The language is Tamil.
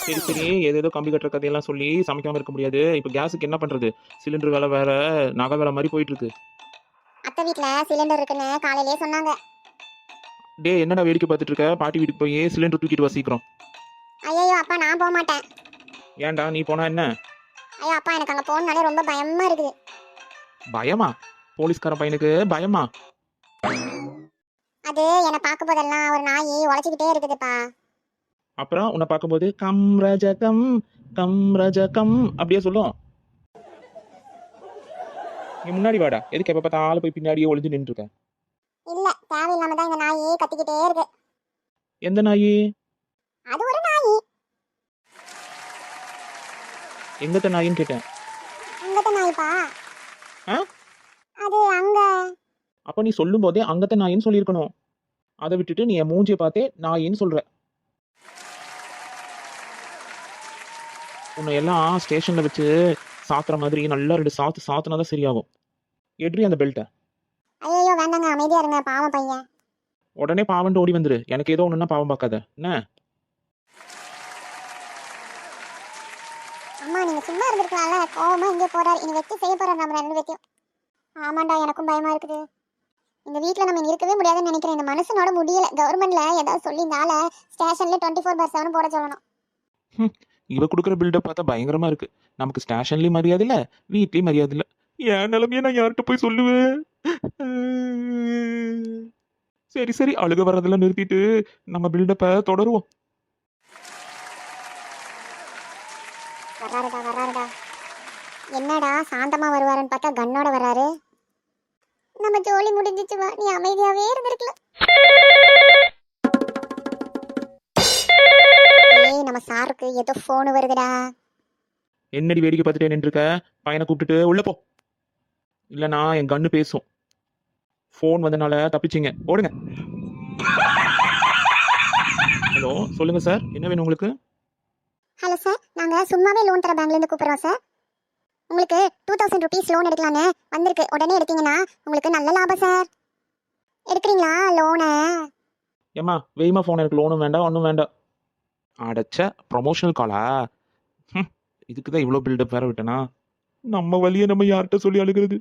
சரி சரி, ஏதேதோ கம்பி கட்டுற கதையெல்லாம் சொல்லி சமைக்காம இருக்க முடியாது. இப்போ கேஸுக்கு என்ன பண்றது? சிலிண்டர் விலை வேற நகை விலை மாதிரி போயிட்டு இருக்கு. அத்தை வீட்ல சிலிண்டர் இருக்குன்னு காலையிலேயே சொன்னாங்க. டே, என்னடா வேடிக்கை பார்த்துட்டு இருக்க? பாட்டி வீட்டுக்கு போய் சிலிண்டர் தூக்கிட்டு வா சீக்கிரம். ஐயோ அப்பா நான் போக மாட்டேன். ஏன்டா, நீ போனா என்ன? ஐயோ அப்பா எனக்கு அங்க போகணும்னாலே ரொம்ப பயமா இருக்குது. பயமா? போலீஸ்கார பையனுக்கு பயமா? அது என்னை பார்க்கும் போதெல்லாம் ஒரு நாய் உழைச்சிக்கிட்டே இருக்குதுப்பா. அப்புறம் உன்னை பார்க்கும்போது கம் ரஜகம் கம் ரஜகம் அப்படியே சொல்லும். நீ முன்னாடி வாடா, எதுக்கு எப்ப பார்த்தாலும் போய் பின்னாடியே ஒளிஞ்சு நின்று இருக்க? இல்ல தேவையில்லாம தான் இந்த நாய் கத்திக்கிட்டே இருக்கு. எந்த நாயி? அது ஒரு நாய். எங்கத்த நாயின்னு கேட்டேன். அங்கத்த நாய்ப்பா. ஆ? அது அங்க. அப்ப நீ சொல்லும் போதே அங்கத்த நாயின்னு சொல்லியிருக்கணும். அதை விட்டுட்டு நீ என் மூஞ்சியை பார்த்தே நாயின்னு சொல்ற. உன்னை எல்லாம் ஸ்டேஷன்ல வச்சு சாத்துற மாதிரி நல்லா 2 சாத்து சாத்துனாதான் சரியாகும். எட்ரி அந்த பெல்ட்டை. ஐயோ வேண்டாங்க அமைதியா இருங்க பாவம் பையன். உடனே பாவன்ட்டு ஓடி வந்துரு. எனக்கு ஏதோ ஒண்ணுன்னா பாவம் பார்க்காத என்ன? அம்மா நீங்க சும்மா இருந்திருக்கலாம்ல. கோவமா இங்கே போறாரு. இனி வச்சு செய்ய போறாரு நம்ம 2 பேத்தையும். ஆமாண்டா எனக்கும் பயமா இருக்குது. இந்த வீட்டில் நம்ம இருக்கவே முடியாதுன்னு நினைக்கிறேன். இந்த மனுஷனோட முடியல. கவர்மெண்ட்ல ஏதாவது சொல்லி இந்த ஆளை ஸ்டேஷன்ல 24/7 போட சொல்லணும். இவ கொடுக்குற பில்டப் பார்த்தா பயங்கரமா இருக்கு. நமக்கு ஸ்டேஷன்லயும் மரியாதை இல்ல, வீட்லயும் மரியாதை இல்ல. என் நிலைமையை நான் யார்கிட்ட போய் சொல்லுவேன்? சரி சரி, அழுக வர்றதெல்லாம் நிறுத்திட்டு நம்ம பில்டப்பை தொடருவோம். வர்றாருடா வர்றாருடா. என்னடா சாந்தமா வருவாருன்னு பார்த்தா கண்ணோட வர்றாரு. நம்ம ஜோலி முடிஞ்சிச்சுமா, நீ அமைதியாவே இருந்திருக்கலாம். ஏய் நம்ம சாருக்கு ஏதோ போன் வருதுடா. என்னடி வேடிக்கை பார்த்துட்டே நின்றுருக்க? பையனை கூப்பிட்டுட்டு உள்ள போ, இல்லைனா என் கண்ணு பேசும். ஃபோன் வந்தனால தப்பிச்சிங்க, ஓடுங்க. ஹலோ, சொல்லுங்க சார், என்ன வேணும் உங்களுக்கு? ஹலோ சார், நாங்க சும்மாவே லோன் தர பேங்க்ல இருந்து கூப்பிடுறோம் சார். உங்களுக்கு 2000 rupees லோன் எடுக்கலான்னு வந்திருக்கு. உடனே எடுத்தீங்கன்னா உங்களுக்கு நல்ல லாபம் சார். எடுக்கிறீங்களா லோனை? ஏம்மா வெய்மா ஃபோன், எனக்கு லோனும் வேண்டாம் ஒன்றும் வேண்டாம். அடைச்ச ப்ரொமோஷனல் காலா? இதுக்கு தான் இவ்வளோ பில்டப் வேற விட்டனா? நம்ம வழியை நம்ம யார்கிட்ட சொல்லி அழுகிறது?